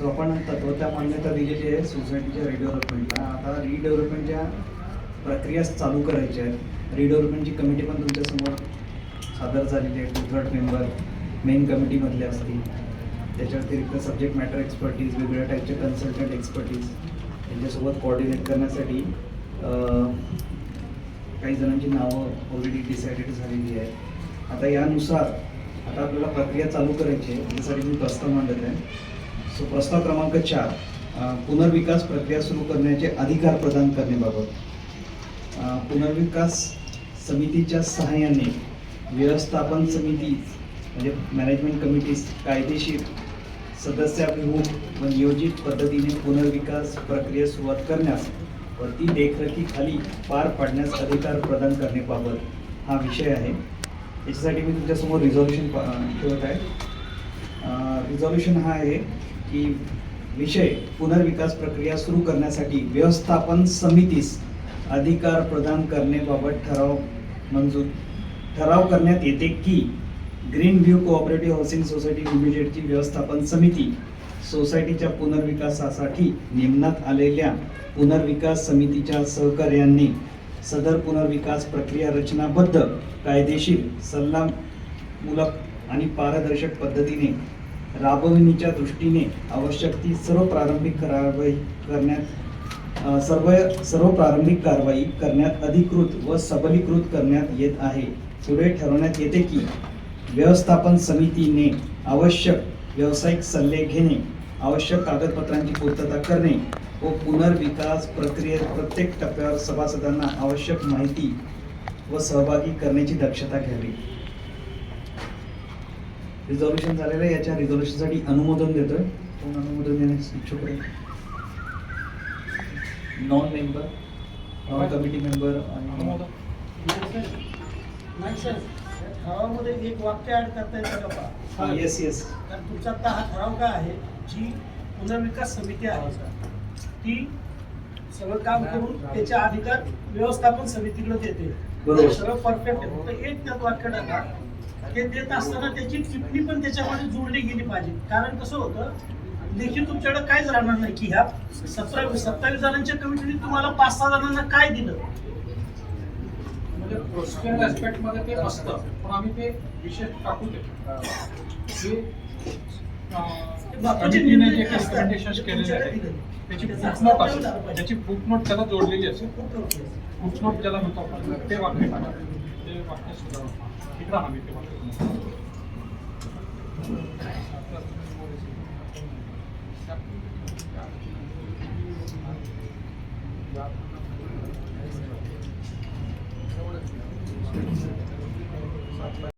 So आपण तत्वता मान्यता दिलेली आहे सोसायटीच्या रिडेव्हलपमेंटला. आता रिडेव्हलपमेंटच्या प्रक्रिया चालू करायच्या आहेत. रिडेव्हलपमेंटची कमिटी पण तुमच्यासमोर सादर झालेली आहे. 2/3 मेंबर मेन कमिटीमधले असतील. त्याच्या व्यतिरिक्त सब्जेक्ट मॅटर एक्सपर्टीज, वेगवेगळ्या टाईपचे कन्सल्टंट एक्सपर्टीज यांच्यासोबत कोऑर्डिनेट करण्यासाठी काही जणांची नावं ऑलरेडी डिसायडेड झालेली आहे. आता यानुसार आता आपल्याला प्रक्रिया चालू करायची आहे. त्यासाठी मी प्रस्ताव मांडत आहे. सो प्रस्ताव क्रमांक 4, पुनर्विकास प्रक्रिया सुरू करण्याचे अधिकार प्रदान करण्याबाबत. पुनर्विकास समितीच्या सहाय्याने व्यवस्थापन समिती म्हणजे मॅनेजमेंट कमिटीज कायदेशीर सदस्याभिमुख व नियोजित पद्धतीने पुनर्विकास प्रक्रिया सुरुवात करण्यास व ती देखरेखीखाली पार पाडण्यास अधिकार प्रदान करण्याबाबत हा विषय आहे. याच्यासाठी मी तुमच्यासमोर रिझॉल्युशन ठेवत आहे. रिझॉल्युशन हा आहे की विषय पुनर्विकास प्रक्रिया सुरू करण्यासाठी व्यवस्थापन समितीस अधिकार प्रदान करण्याबाबत ठराव करण्यात येते की green view cooperative housing society लिमिटेडची व्यवस्थापन समिती सोसायटीच्या पुनर्विकासासाठी नेमण्यात आलेल्या पुनर्विकास समितीच्या सहकार्याने सदर पुनर्विकास प्रक्रिया रचनाबद्ध, कायदेशीर, सल्लामूलक आणि पारदर्शक पद्धतीने राबवणीच्या दृष्टीने आवश्यक ती सर्व प्रारंभिक कारवाई करण्यात अधिकृत व सबलीकृत करण्यात येत आहे. पुढे ठरवण्यात येते की व्यवस्थापन समितीने आवश्यक व्यावसायिक सल्ले घेणे, आवश्यक कागदपत्रांची पूर्तता करणे व पुनर्विकास प्रक्रियेत प्रत्येक टप्प्यावर सभासदांना आवश्यक माहिती व सहभागी करण्याची दक्षता घ्यावी. रिझॉल्युशन झालेलं आहे. याच्या रिझॉल्युशनसाठी अनुमोदन देतोय. कोण अनुमोदन देण्यास इच्छुक आहे? Non member, non committee member आणि ठरावामध्ये एक वाक्य ऍड करता येतं का? येस. कारण तुमचा आता हा ठराव काय आहे, जी पुनर्विकास समिती आहे ती सगळं काम करून त्याचे अधिकार व्यवस्थापन समितीकडे देते. बरोबर. सगळं परफेक्ट आहे. फक्त एक त्यात वाक्य टाका. ते देत असताना त्याची टिप्पणी पण त्याच्यामध्ये जोडली गेली पाहिजे. कारण कसं होतं, लेखी तुमच्याकडे काहीच राहणार नाही की ह्या 27 जणांच्या कमिटीने तुम्हाला 5-6 जणांना काय दिलं. प्रोसिजर ऍस्पेक्ट मध्ये ते असतं, पण आम्ही ते विशेष टाकू देतो. कमिटीने जे रिकमेंडेशन केलेले आहेत त्याची फुटनोट असेल, त्याची फुटनोट त्याला जोडलेली असेल. फुटनोट ज्याला म्हणतो आपण, ते वाक्य टाका. ते वाक्य सुद्धा इकडं आम्ही ते वाक्य